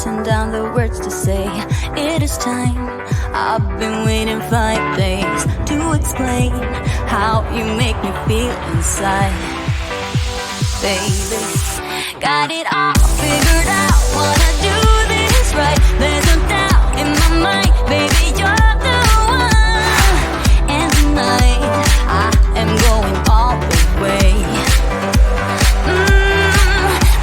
written down the words to say. It is time. I've been waiting 5 days to explain how you make me feel inside. Baby, got it all figured out. Wanna do this right. There's no doubt in my mind. Baby, you're the one. And tonight I am going all the way.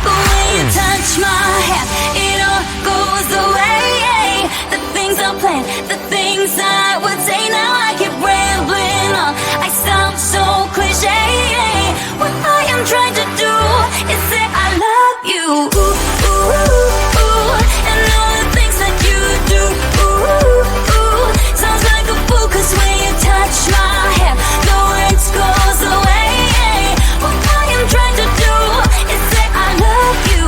The way you touch my hand, it all goes away. The things I planned, the things I would say, now I keep rambling on. I sound so cliche. What I am trying to do is say I love you. Ooh, ooh, ooh, ooh. And all the things that you do. Ooh, ooh, ooh. Sounds like a fool, 'cause when you touch my hand, the words goes away. What I am trying to do is say I love you.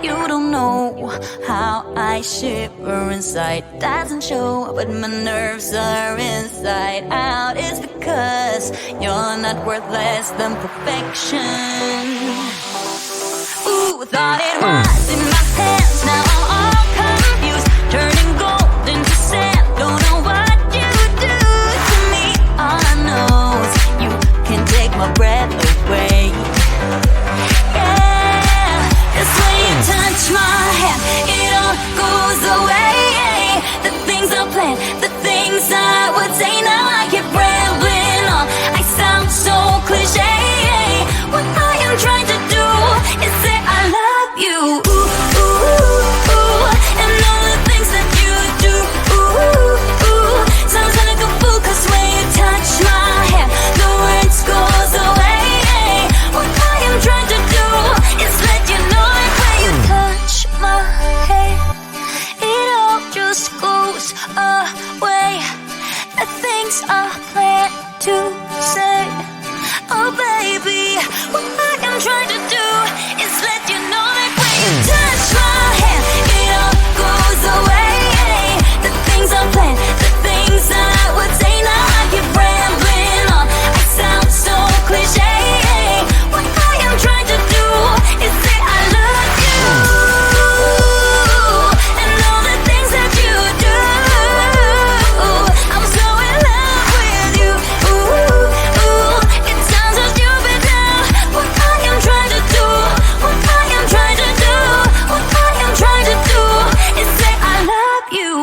You don't know how I shiver inside. Doesn't show, but my nerves are inside out. It's because you're not worth less than perfection. Ooh, thought it was in my hands. Now I'm all confused, turning gold into sand. Don't know what you do to me. All I know is you can take my breath away. Yeah, it's when you touch my hand, it all goes away. The things I planned, the things I would say, now I keep rambling on. I sound so cliche. What I am trying to do is say I love you. Ooh, ooh, ooh. And all the things that you do. Ooh, ooh. Sounds like a fool, 'cause when you touch my hand, the words goes away. What I am trying to do is let you know that when you touch my hand, it all just goes away. The things I plan to say. Oh baby, what I am trying to do is let you know that when you touch my hand, it all goes away. The things I plan, the things I would say, now I keep rambling on. I sound so cliche. What I am trying to do is say I love you. And all the things that you do. I'm so in love with you. Ooh, ooh. It sounds so stupid now. What I am trying to do, what I am trying to do, what I am trying to do is say I love you.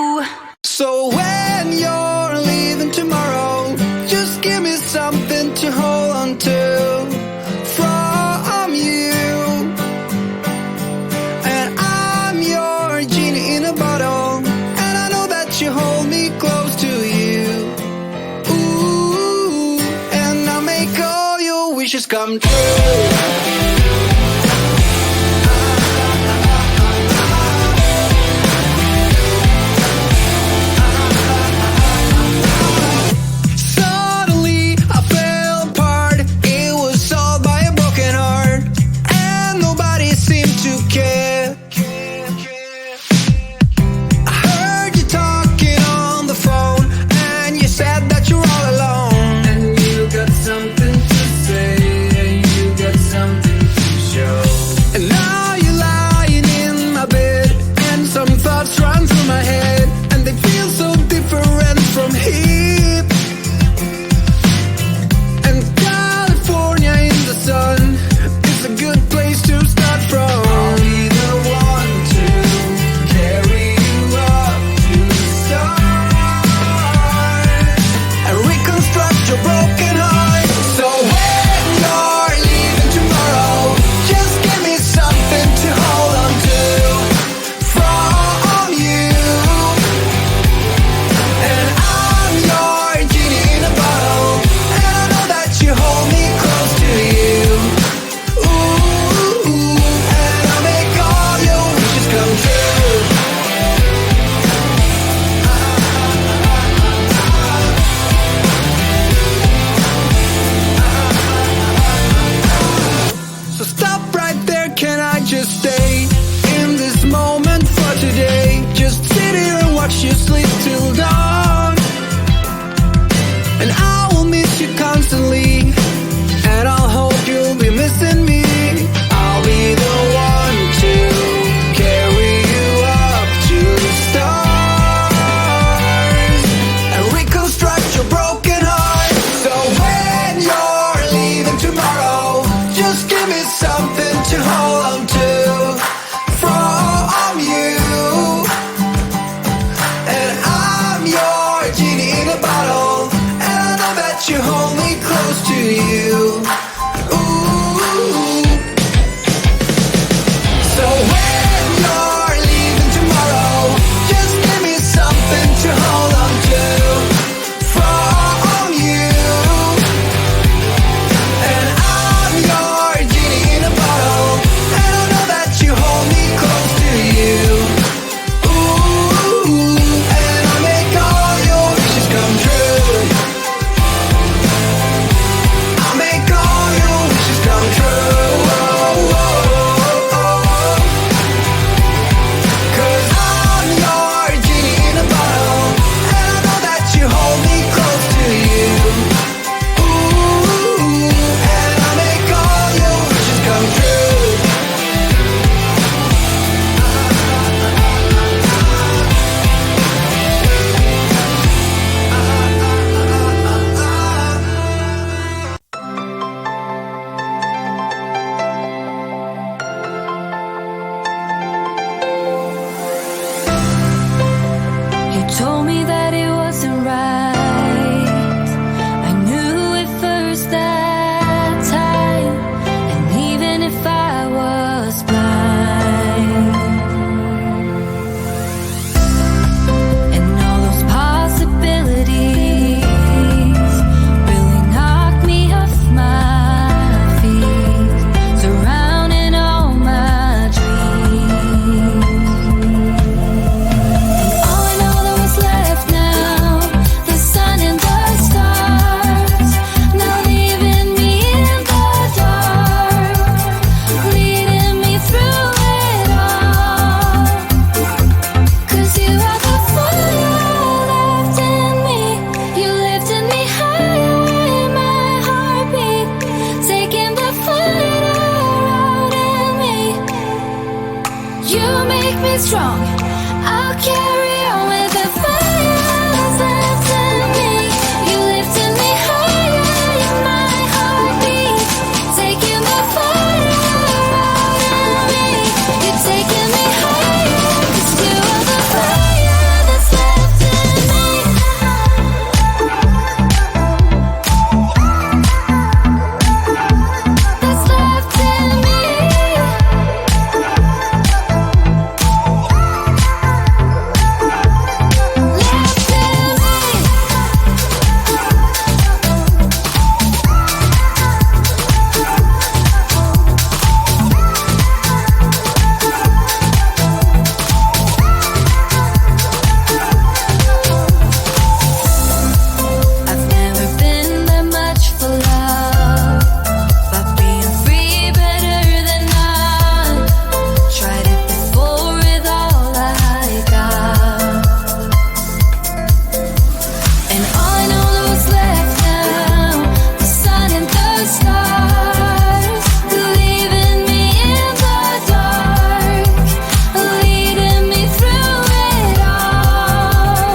So when you're leaving tomorrow, just give me something to hold on to from you. And I'm your genie in a bottle, and I know that you hold me close to you. Ooh, and I'll make all your wishes come true. Suddenly I fell apart. It was solved by a broken heart, and nobody seemed to care. I heard you talking on the phone, and you said that you're all alone. And you got something to say, and you got something to show. And now you're lying in my bed, and some thoughts run through my head, and they feel so different from here. And California in the sun is a good place to start from. I'll be the one to carry you up to the start and reconstruct your broken heart. So when you're leaving tomorrow, just give me something to hold on to from you. And I'm your genie in a bottle, and I know that you hold me close to you. Ooh, and I'll make all your wishes come true. So stop right there, can I just stay in this moment for today? Just sit here and watch you sleep till dawn. And I will miss you constantly, and I'll hope you'll be missing me. I'll be the one to to you. Ooh. So when you're leaving tomorrow, just give me something to hold on to from you. And I'm your genie in a bottle, and I know that you hold me close to you. Ooh, and I make all your wishes come true. I make all your wishes come true. Cause I'm your genie in a bottle, and I know that you hold me close to you. Ooh, and I make all your wishes come true. You told me that it wasn't right. I knew it first that time, and even if I was blind, and all those possibilities really knocked me off my feet, surrounding all my dreams. All I know that was left now, the sun and the stars, now leaving me in the dark, leading me through it all. Cause you are the fire left in me, you lifted me higher in my heartbeat, taking the fire out in me. You make me strong, I'll carry on with the fire that's left in me. You lifted me higher in my heartbeat, taking the fire out in me. You're taking me higher, 'cause you are the fire that's left in me. That's left in me. I've never been that much for love, but being free better than none. Tried it before with all I got, and all I know that was left now, the sun and the stars, leaving me in the dark, leading me through it all.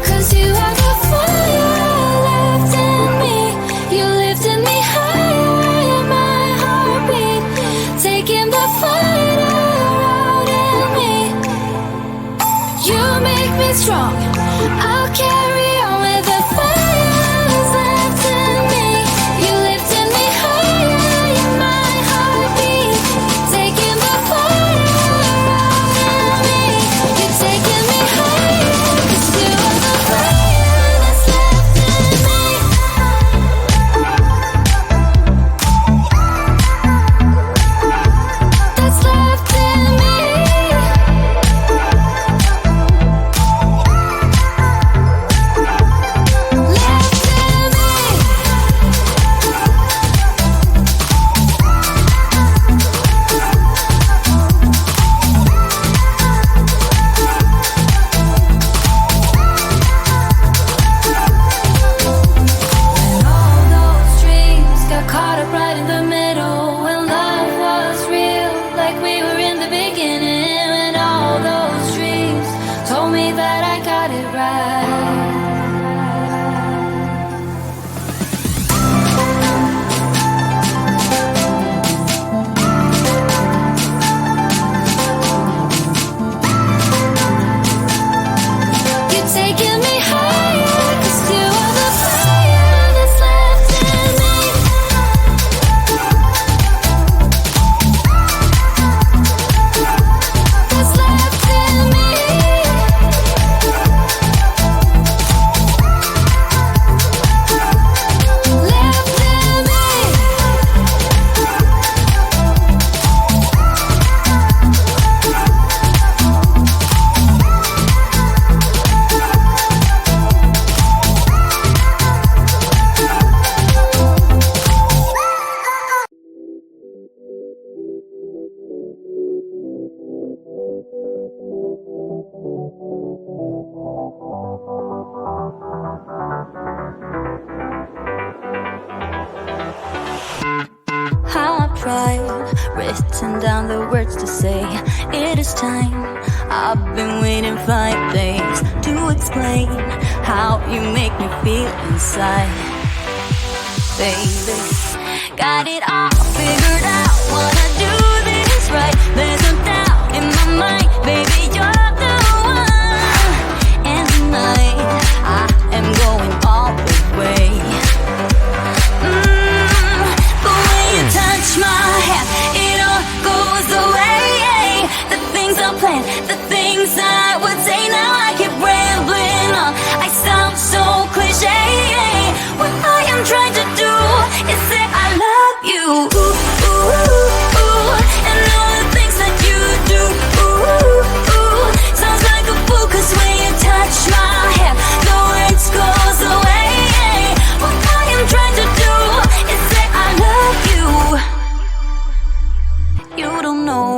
Cause you are the fire left in me, you lifted me higher in my heartbeat, taking the fire out in me. You make me strong, I'll carry on with the fire that's left in me. You lifted me higher in my heartbeat, taking the fire out in me. You're taking me higher, 'cause you are the fire that's left in me. That's left in me. Taking me higher, 'cause you are the fire that's left in words to say. It is time. I've been waiting 5 days to explain how you make me feel inside. Baby, got it all figured out. Wanna do this right. There's no doubt in my mind. Baby, you're the one. And tonight I am going all the way. The way you touch my hand, it all goes away. The things I planned, the things I would say. Now I keep rambling on. I sound so cliche. What I am trying to do is say I love you. Ooh, ooh, ooh, ooh. And all the things that you do. Ooh, ooh, ooh. Sounds like a fool, 'cause when you touch my hand, the words goes away. What I am trying to do is say I love you. You don't know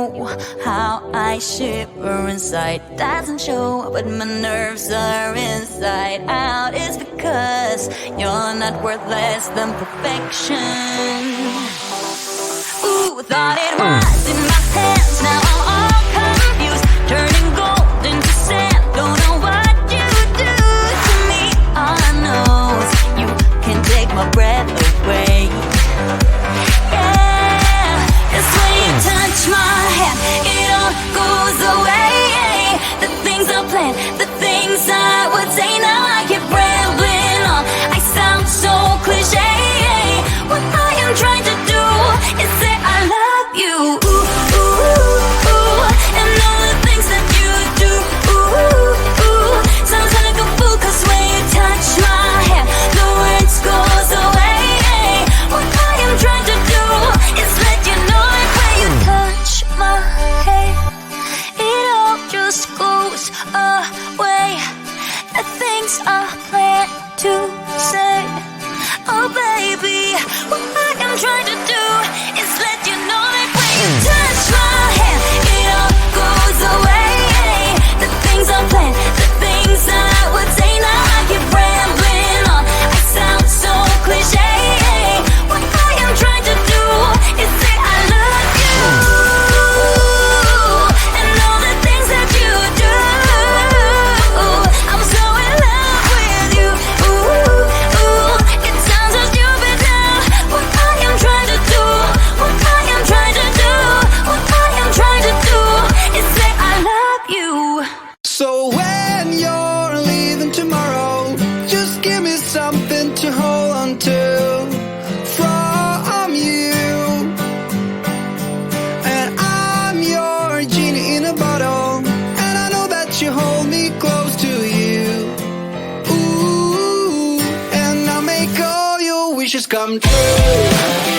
how I shiver inside. Doesn't show, but my nerves are inside out. It's because you're not worth less than perfection. Ooh, thought it was in my hands. Now I'm all confused, turning gold into sand. Don't know what you do to me. All I know is you can take my breath away. Yeah, it's when you touch my hand, it all goes away. The things I planned, the things I would say. Now I keep rambling on. I sound so cliche. What I am trying to do is say I love you. Ooh, ooh, ooh. And all the things that you do. Ooh, ooh. Sounds like a fool, 'cause when you touch my hand, the words goes away. What I am trying to do is let you know that when you touch my hand, it all just goes away. The things I plan to say. Oh baby, what I am trying to do is let you know that when you touch my hand, it all goes away. The things I plan, the things I would say. Now I keep rambling on. I sound so cliche. What I am trying to do is say I love you. And all the things that you do. I'm so in love with you. Ooh, ooh. It sounds so stupid now. What I am trying to do, what I am trying to do, what I am trying to do is say I love you. So when you're leaving tomorrow, just give me something to hold on to from you. And I'm your genie in a bottle, and I know that you hold me close to you. Ooh, and I'll make all your wishes come true.